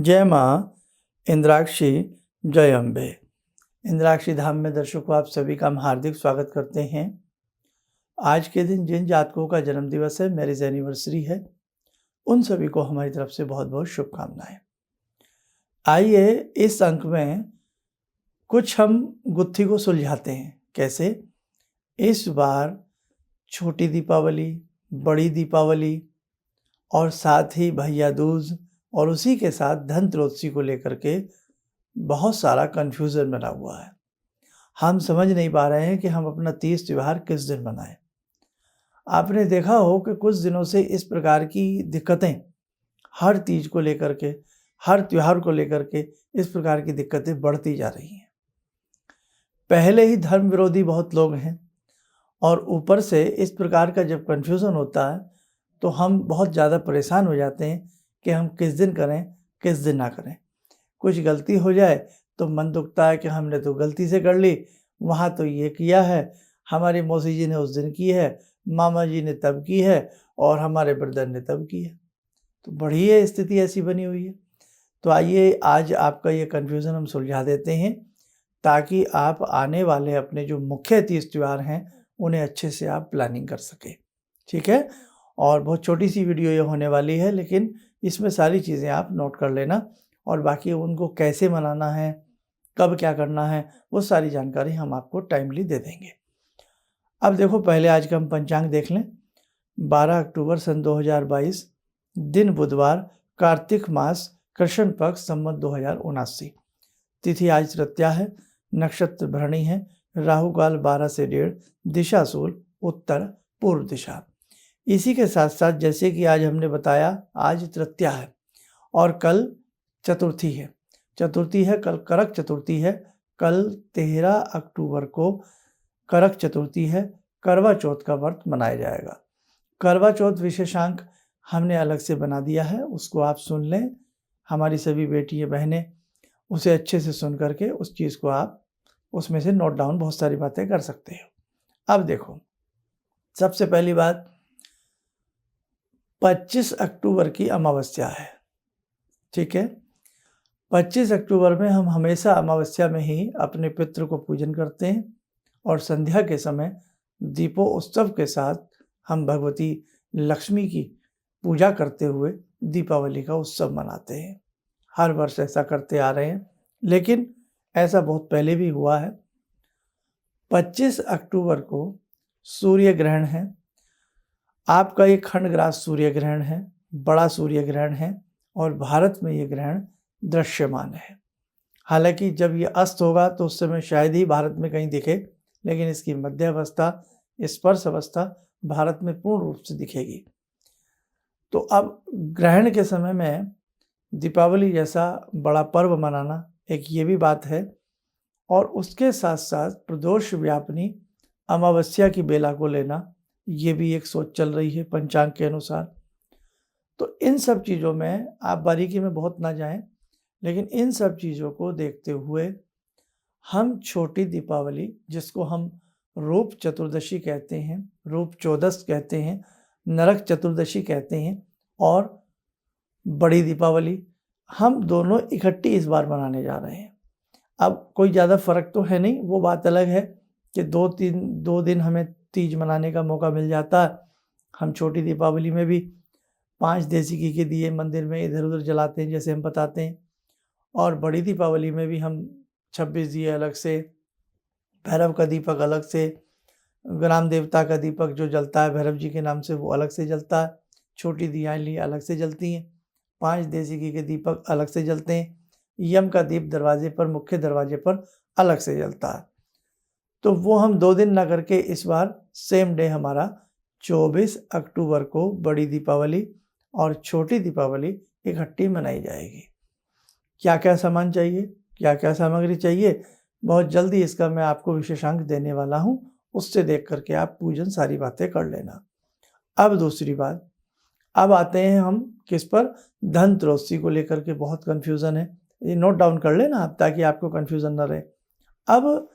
जय माँ इंद्राक्षी, जय अम्बे। इंद्राक्षी धाम में दर्शकों आप सभी का हम हार्दिक स्वागत करते हैं। आज के दिन जिन जातकों का जन्म दिवस है, मैरिज एनिवर्सरी है, उन सभी को हमारी तरफ से बहुत बहुत शुभकामनाएं। आइए इस अंक में कुछ हम गुत्थी को सुलझाते हैं। कैसे? इस बार छोटी दीपावली, बड़ी दीपावली और साथ ही भैया दूज और उसी के साथ धनतेरस को लेकर के बहुत सारा कन्फ्यूज़न बना हुआ है। हम समझ नहीं पा रहे हैं कि हम अपना तीज त्यौहार किस दिन मनाएं। आपने देखा हो कि कुछ दिनों से इस प्रकार की दिक्कतें हर तीज को लेकर के, हर त्यौहार को लेकर के इस प्रकार की दिक्कतें बढ़ती जा रही हैं। पहले ही धर्म विरोधी बहुत लोग हैं और ऊपर से इस प्रकार का जब कन्फ्यूज़न होता है तो हम बहुत ज़्यादा परेशान हो जाते हैं कि हम किस दिन करें, किस दिन ना करें। कुछ गलती हो जाए तो मन दुखता है कि हमने तो गलती से कर ली, वहाँ तो ये किया है, हमारी मौसी जी ने उस दिन की है, मामा जी ने तब की है और हमारे ब्रदर ने तब की है। तो बड़ी ये स्थिति ऐसी बनी हुई है। तो आइए आज आपका ये कन्फ्यूज़न हम सुलझा देते हैं ताकि आप आने वाले अपने जो मुख्य तीज त्यौहार हैं उन्हें अच्छे से आप प्लानिंग कर सकें। ठीक है? और बहुत छोटी सी वीडियो ये होने वाली है, लेकिन इसमें सारी चीज़ें आप नोट कर लेना और बाकी उनको कैसे मनाना है, कब क्या करना है, वो सारी जानकारी हम आपको टाइमली दे देंगे। अब देखो, पहले आज का हम पंचांग देख लें। 12 अक्टूबर सन 2022, दिन बुधवार, कार्तिक मास, कृष्ण पक्ष, संवत 2079। तिथि आज तृतीया है, नक्षत्र भरणी है, राहु काल 12 से 1:30, दिशा सूल उत्तर पूर्व दिशा। इसी के साथ साथ जैसे कि आज हमने बताया, आज तृतीया है और कल चतुर्थी है। कल करक चतुर्थी है। कल 13 अक्टूबर को करक चतुर्थी है। करवा चौथ का व्रत मनाया जाएगा। करवा चौथ विशेषांक हमने अलग से बना दिया है, उसको आप सुन लें। हमारी सभी बेटियां बहनें उसे अच्छे से सुन करके उस चीज़ को आप उसमें से नोट डाउन बहुत सारी बातें कर सकते हो। अब देखो, सबसे पहली बात, 25 अक्टूबर की अमावस्या है। ठीक है? 25 अक्टूबर में हम हमेशा अमावस्या में ही अपने पितृ को पूजन करते हैं और संध्या के समय दीपोत्सव के साथ हम भगवती लक्ष्मी की पूजा करते हुए दीपावली का उत्सव मनाते हैं। हर वर्ष ऐसा करते आ रहे हैं, लेकिन ऐसा बहुत पहले भी हुआ है। 25 अक्टूबर को सूर्य ग्रहण है। आपका ये खंडग्रास सूर्य ग्रहण है, बड़ा सूर्य ग्रहण है और भारत में ये ग्रहण दृश्यमान है। हालांकि जब ये अस्त होगा तो उस समय शायद ही भारत में कहीं दिखे, लेकिन इसकी मध्य अवस्था, स्पर्श अवस्था भारत में पूर्ण रूप से दिखेगी। तो अब ग्रहण के समय में दीपावली जैसा बड़ा पर्व मनाना एक ये भी बात है और उसके साथ साथ प्रदोष व्यापिनी अमावस्या की बेला को लेना, ये भी एक सोच चल रही है पंचांग के अनुसार। तो इन सब चीज़ों में आप बारीकी में बहुत ना जाएं, लेकिन इन सब चीज़ों को देखते हुए हम छोटी दीपावली, जिसको हम रूप चतुर्दशी कहते हैं, रूप चौदस कहते हैं, नरक चतुर्दशी कहते हैं, और बड़ी दीपावली, हम दोनों इकट्ठी इस बार मनाने जा रहे हैं। अब कोई ज़्यादा फर्क तो है नहीं, वो बात अलग है कि 2 दिन हमें तीज मनाने का मौका मिल जाता है। हम छोटी दीपावली में भी 5 देसी घी के दिए मंदिर में इधर उधर जलाते हैं, जैसे हम बताते हैं, और बड़ी दीपावली में भी हम 26 दिए अलग से, भैरव का दीपक अलग से, ग्राम देवता का दीपक जो जलता है भैरव जी के नाम से वो अलग से जलता है, छोटी दियाली अलग से जलती हैं, 5 देसी घी के दीपक अलग से जलते हैं, यम का दीप दरवाजे पर, मुख्य दरवाजे पर अलग से जलता है। तो वो हम 2 दिन ना करके इस बार सेम डे हमारा 24 अक्टूबर को बड़ी दीपावली और छोटी दीपावली इकट्ठी मनाई जाएगी। क्या क्या सामान चाहिए, क्या क्या सामग्री चाहिए, बहुत जल्दी इसका मैं आपको विशेषांक देने वाला हूँ, उससे देख करके आप पूजन सारी बातें कर लेना। अब दूसरी बात, अब आते हैं हम किस पर, धनतेरस को लेकर के बहुत कन्फ्यूज़न है। ये नोट डाउन कर लेना आप ताकि आपको कन्फ्यूज़न ना रहे। अब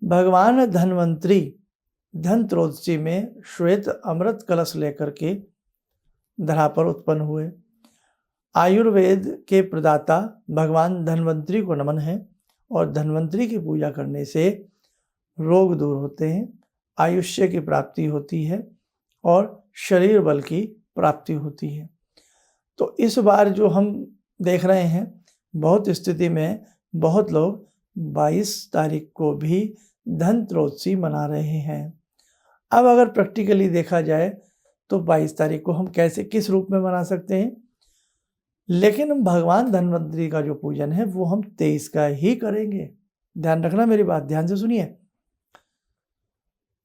भगवान धन्वंतरी धनतेरस में श्वेत अमृत कलश लेकर के धरा पर उत्पन्न हुए। आयुर्वेद के प्रदाता भगवान धन्वंतरी को नमन है और धन्वंतरी की पूजा करने से रोग दूर होते हैं, आयुष्य की प्राप्ति होती है और शरीर बल की प्राप्ति होती है। तो इस बार जो हम देख रहे हैं, बहुत स्थिति में बहुत लोग 22 तारीख को भी धनत्रयोदशी मना रहे हैं। अब अगर प्रैक्टिकली देखा जाए तो 22 तारीख को हम कैसे किस रूप में मना सकते हैं, लेकिन हम भगवान धन्वंतरी का जो पूजन है वो हम 23 का ही करेंगे। ध्यान रखना, मेरी बात ध्यान से सुनिए।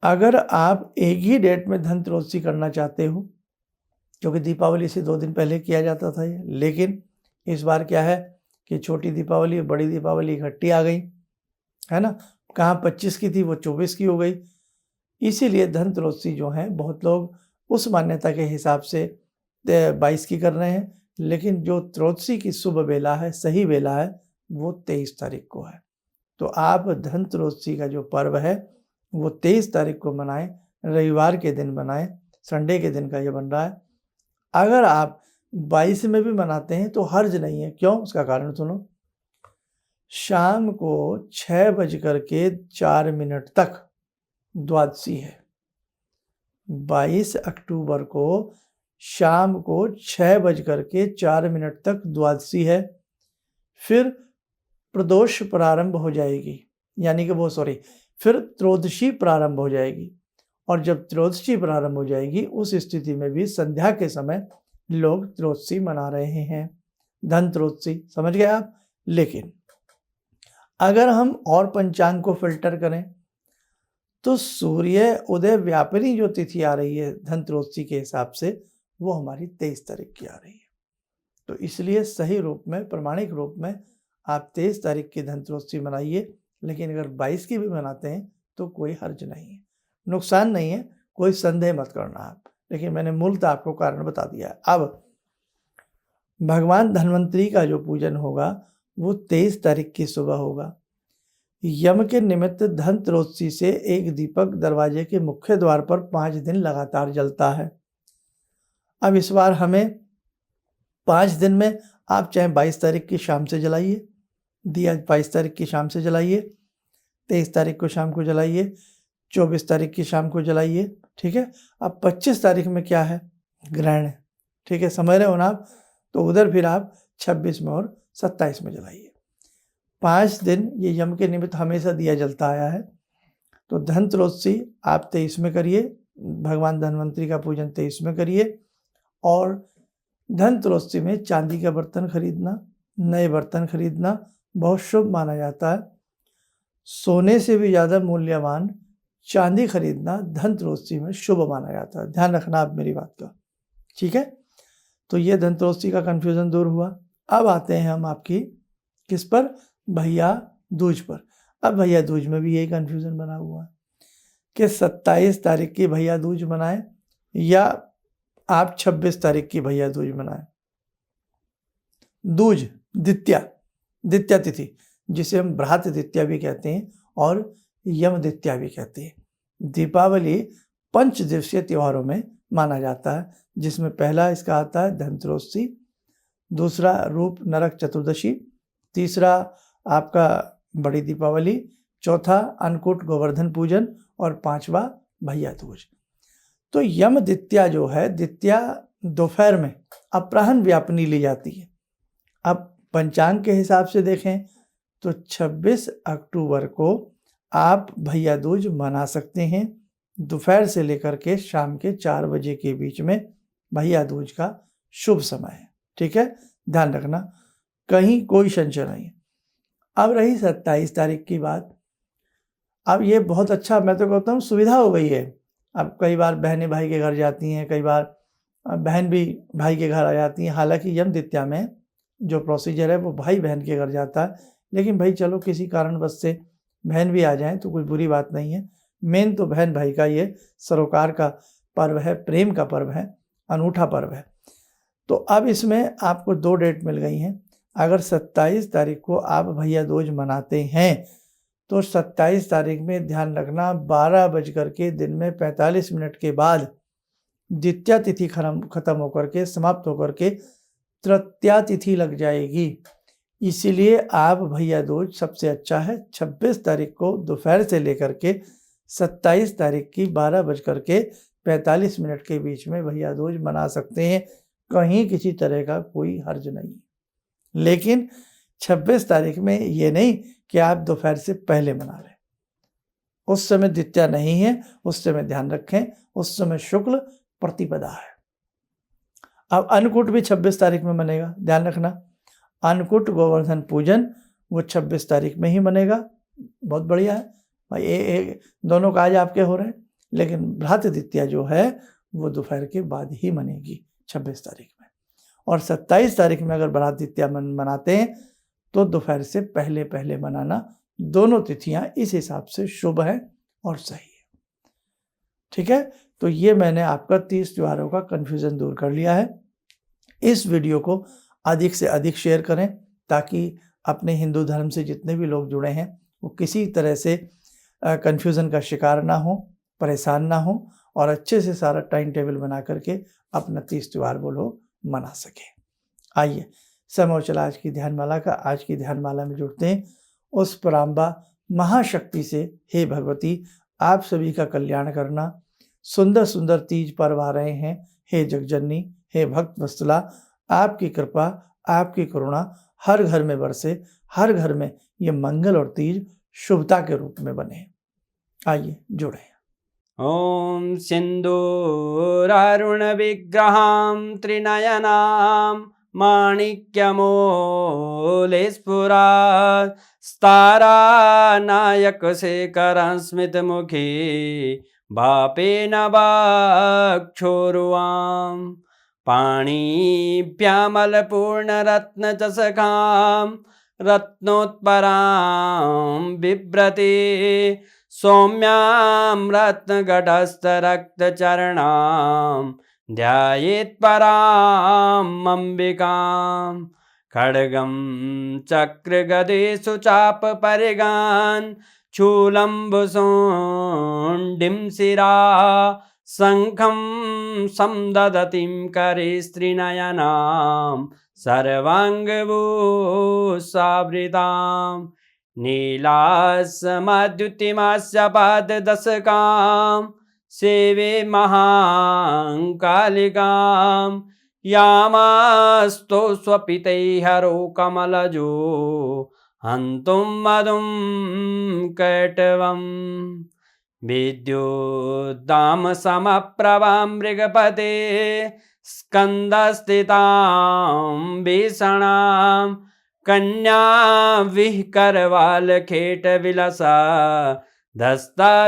अगर आप एक ही डेट में धनत्रयोदशी करना चाहते हो, क्योंकि दीपावली से 2 दिन पहले किया जाता था ये, लेकिन इस बार क्या है कि छोटी दीपावली और बड़ी दीपावली इकट्ठी आ गई है ना, कहाँ 25 की थी वो 24 की हो गई। इसीलिए धनत्रयोदशी जो है बहुत लोग उस मान्यता के हिसाब से 22 की कर रहे हैं, लेकिन जो त्रयोदशी की शुभ वेला है, सही वेला है, वो 23 तारीख को है। तो आप धनत्रयोदशी का जो पर्व है वो 23 तारीख को मनाएं, रविवार के दिन मनाएं, संडे के दिन का ये बन रहा है। अगर आप 22 में भी मनाते हैं तो हर्ज नहीं है। क्यों? उसका कारण सुनो। शाम को 6:04 तक द्वादशी है। 22 अक्टूबर को शाम को 6:04 तक द्वादशी है। फिर प्रदोष प्रारंभ हो जाएगी, यानी कि फिर त्रयोदशी प्रारंभ हो जाएगी। और जब त्रयोदशी प्रारंभ हो जाएगी उस स्थिति में भी संध्या के समय लोग त्रयोदशी मना रहे हैं, धनत्रयोदशी। समझ गए आप? लेकिन अगर हम और पंचांग को फिल्टर करें तो सूर्य उदय व्यापिनी जो तिथि आ रही है धनत्रयोदशी के हिसाब से, वो हमारी 23 तारीख की आ रही है। तो इसलिए सही रूप में, प्रमाणिक रूप में आप 23 तारीख की धनत्रयोदशी मनाइए। लेकिन अगर 22 की भी मनाते हैं तो कोई हर्ज नहीं है, नुकसान नहीं है, कोई संदेह मत करना आप। लेकिन मैंने मूलतः आपको कारण बता दिया है। अब भगवान धन्वंतरी का जो पूजन होगा वो 23 तारीख की सुबह होगा। यम के निमित्त धनत्रयोदशी से एक दीपक दरवाजे के मुख्य द्वार पर 5 दिन लगातार जलता है। अब इस बार हमें 5 दिन में आप चाहे 22 तारीख की शाम से जलाइए दिया, 22 तारीख की शाम से जलाइए, 23 तारीख को शाम को जलाइए, 24 तारीख की शाम को जलाइए, ठीक है। अब 25 तारीख में क्या है? ग्रहण है, ठीक है, समझ रहे हो ना आप? तो उधर फिर आप 26 में और 27 में जलाइए। 5 दिन ये यम के निमित्त हमेशा दिया जलता आया है। तो धनत्रयोदशी आप 23 में करिए, भगवान धन्वंतरी का पूजन 23 में करिए। और धनत्रयोदशी में चांदी का बर्तन खरीदना, नए बर्तन खरीदना बहुत शुभ माना जाता है। सोने से भी ज़्यादा मूल्यवान चांदी खरीदना धनत्रयोदशी में शुभ माना जाता है। ध्यान रखना आप मेरी बात का, ठीक है। तो ये धनत्रयोदशी का कन्फ्यूज़न दूर हुआ। अब आते हैं हम आपकी किस पर? भैया दूज पर। अब भैया दूज में भी यही कन्फ्यूज़न बना हुआ है कि 27 तारीख की भैया दूज मनाएं या आप 26 तारीख की भैया दूज मनाएं। दूज द्वितीया तिथि, जिसे हम भ्रात द्वितीया भी कहते हैं और यम द्वितीया भी कहते हैं। दीपावली 5 दिवसीय त्योहारों में माना जाता है, जिसमें पहला इसका आता है धनत्रयोदशी, दूसरा रूप नरक चतुर्दशी, तीसरा आपका बड़ी दीपावली, चौथा अन्नकूट गोवर्धन पूजन और 5वां भैया दूज। तो यम द्वितीया जो है, द्वितीया दोपहर में अपराह्न व्यापनी ली जाती है। अब पंचांग के हिसाब से देखें तो 26 अक्टूबर को आप भैया दूज मना सकते हैं। दोपहर से लेकर के शाम के 4 बजे के बीच में भैया दूज का शुभ समय है, ठीक है। ध्यान रखना, कहीं कोई संशय नहीं है। अब रही 27 तारीख की बात। अब ये बहुत अच्छा, मैं तो कहता हूँ, सुविधा हो गई है। अब कई बार बहनें भाई के घर जाती हैं, कई बार बहन भी भाई के घर आ जाती हैं। हालांकि यम द्वितीया में जो प्रोसीजर है वो भाई बहन के घर जाता है, लेकिन भाई चलो किसी कारणवश से बहन भी आ जाए तो कोई बुरी बात नहीं है। मेन तो बहन भाई का ये सरोकार का पर्व है, प्रेम का पर्व है, अनूठा पर्व है। तो अब इसमें आपको 2 डेट मिल गई हैं। अगर 27 तारीख को आप भैया दूज मनाते हैं तो 27 तारीख में ध्यान रखना 12:45 के बाद द्वितीया तिथि खत्म होकर के, समाप्त होकर के तृतीया तिथि लग जाएगी। इसीलिए आप भैया दूज सबसे अच्छा है 26 तारीख को दोपहर से लेकर के 27 तारीख की 12:45 के बीच में भैया दूज मना सकते हैं। कहीं किसी तरह का कोई हर्ज नहीं। लेकिन 26 तारीख में ये नहीं कि आप दोपहर से पहले मना लें। उस समय द्वितीया नहीं है, उस समय ध्यान रखें, उस समय शुक्ल प्रतिपदा है। अब अन्नकूट भी 26 तारीख में मनेगा, ध्यान रखना। अन्नकूट गोवर्धन पूजन वो 26 तारीख में ही मनेगा। बहुत बढ़िया है भाई, दोनों काज आपके हो रहे हैं। लेकिन भ्रात द्वितीया जो है वो दोपहर के बाद ही मनेगी 26 तारीख में। और 27 तारीख में अगर भ्रात द्वितीया मनाते हैं तो दोपहर से पहले पहले मनाना। दोनों तिथियां इस हिसाब से शुभ है और सही है। ठीक है, तो ये मैंने आपका 30 त्योहारों का कन्फ्यूज़न दूर कर लिया है। इस वीडियो को अधिक से अधिक शेयर करें ताकि अपने हिंदू धर्म से जितने भी लोग जुड़े हैं वो किसी तरह से कन्फ्यूज़न का शिकार ना हो, परेशान ना हो और अच्छे से सारा टाइम टेबल बना करके अपना 30 त्योहार वो लोग मना सके। आइए समय और चला आज की ध्यानमाला का। आज की ध्यानमाला में जुड़ते हैं उस पराम्बा महाशक्ति से। हे भगवती, आप सभी का कल्याण करना। सुंदर सुंदर तीज पर्व आ रहे हैं। हे जगजननी, हे भक्त वत्सला, आपकी कृपा, आपकी करुणा हर घर में बरसे, हर घर में ये मंगल और तीज शुभता के रूप में बने। आइए जुड़े। ओम सिंदूरारुण विग्रहां त्रिनयनां माणिक्यमूले स्फुरात् स्तारानायकशेखरं स्मितमुखी भापेन वाक्छोरुवां पाणिभ्यामलपूर्णरत्नचषकां रत्नोत्परां बिभ्रति सौम्यां रत्नघटस्थरक्तचरणां ध्यायेत् परां अम्बिकां खड्गं चक्रगदेषु चापपरिगान् शूलम्बुशोण्डिं शिरा शङ्खं समदधतीं करे स्त्रीनयनां सर्वाङ्गभूषावृतां नीलास्मद्युतिमस्य पाददशकां सेवे महाकालिकां यामास्तो स्वपितैहरो कमलजो हन्तुं मधुं कैटवम् विद्युद्दामसमप्रभां मृगपते स्कन्दस्थितां भीषणां कन्या विहकरवालखेटविलसा धस्ताविरासेवितां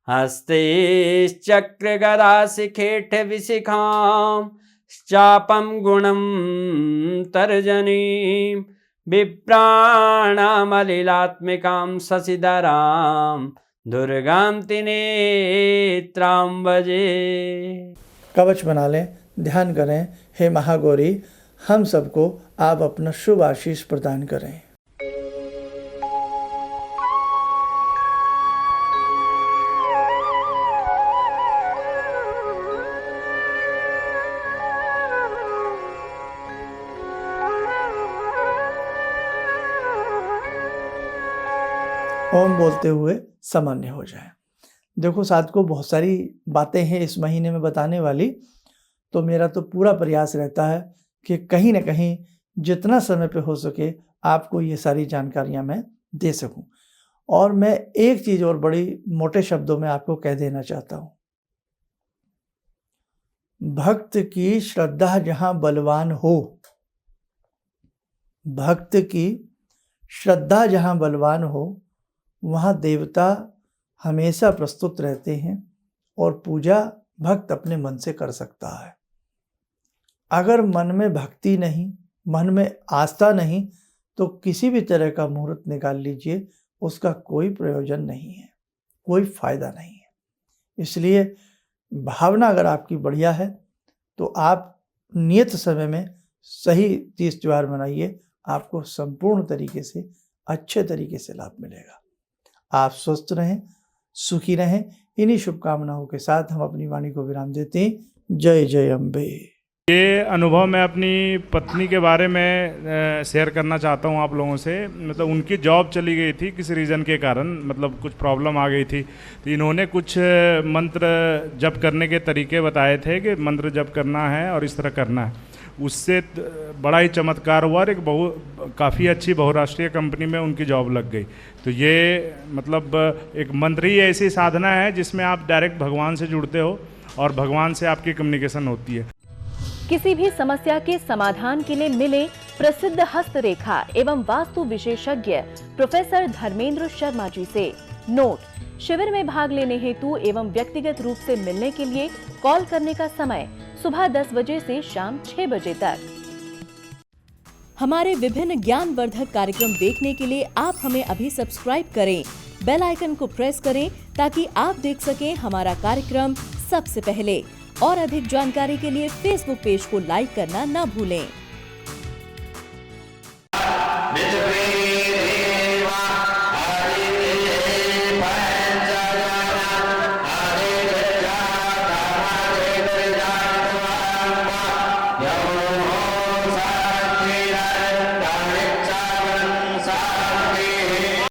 हस्तैश्चक्रगदाशिखेटविशिखां चापं गुणं तर्जनीं विप्राणामलिलात्मिकां शशिधरां दुर्गां त्रिनेत्रां भजे। कवच बना लें, ध्यान करें। हे महागौरी, हम सबको आप अपना शुभ आशीष प्रदान करें। ओम बोलते हुए सामान्य हो जाए। देखो साथियों, बहुत सारी बातें हैं इस महीने में बताने वाली, तो मेरा तो पूरा प्रयास रहता है कि कहीं ना कहीं जितना समय पे हो सके आपको ये सारी जानकारियां मैं दे सकूं। और मैं एक चीज़ और बड़ी मोटे शब्दों में आपको कह देना चाहता हूं, भक्त की श्रद्धा जहां बलवान हो, भक्त की श्रद्धा जहां बलवान हो, वहाँ देवता हमेशा प्रस्तुत रहते हैं और पूजा भक्त अपने मन से कर सकता है। अगर मन में भक्ति नहीं, मन में आस्था नहीं, तो किसी भी तरह का मुहूर्त निकाल लीजिए, उसका कोई प्रयोजन नहीं है, कोई फायदा नहीं है। इसलिए भावना अगर आपकी बढ़िया है तो आप नियत समय में सही तीज त्योहार मनाइए, आपको संपूर्ण तरीके से अच्छे तरीके से लाभ मिलेगा। आप स्वस्थ रहें, सुखी रहें। इन्हीं शुभकामनाओं के साथ हम अपनी वाणी को विराम देते हैं। जय जय अम्बे। ये अनुभव मैं अपनी पत्नी के बारे में शेयर करना चाहता हूँ आप लोगों से। मतलब उनकी जॉब चली गई थी किसी रीज़न के कारण, मतलब कुछ प्रॉब्लम आ गई थी, तो इन्होंने कुछ मंत्र जप करने के तरीके बताए थे कि मंत्र जप करना है और इस तरह करना है। उससे बड़ा ही चमत्कार हुआ और एक काफ़ी अच्छी बहुराष्ट्रीय कंपनी में उनकी जॉब लग गई। तो ये मतलब एक मंत्र ही ऐसी साधना है जिसमें आप डायरेक्ट भगवान से जुड़ते हो और भगवान से आपकी कम्युनिकेशन होती है। किसी भी समस्या के समाधान के लिए मिले प्रसिद्ध हस्तरेखा एवं वास्तु विशेषज्ञ प्रोफेसर धर्मेंद्र शर्मा जी से। नोट: शिविर में भाग लेने हेतु एवं व्यक्तिगत रूप से मिलने के लिए कॉल करने का समय सुबह 10 बजे से शाम 6 बजे तक। हमारे विभिन्न ज्ञानवर्धक कार्यक्रम देखने के लिए आप हमें अभी सब्सक्राइब करें, बेल आइकन को प्रेस करें ताकि आप देख सकें हमारा कार्यक्रम सबसे पहले। और अधिक जानकारी के लिए फेसबुक पेज को लाइक करना न भूलें।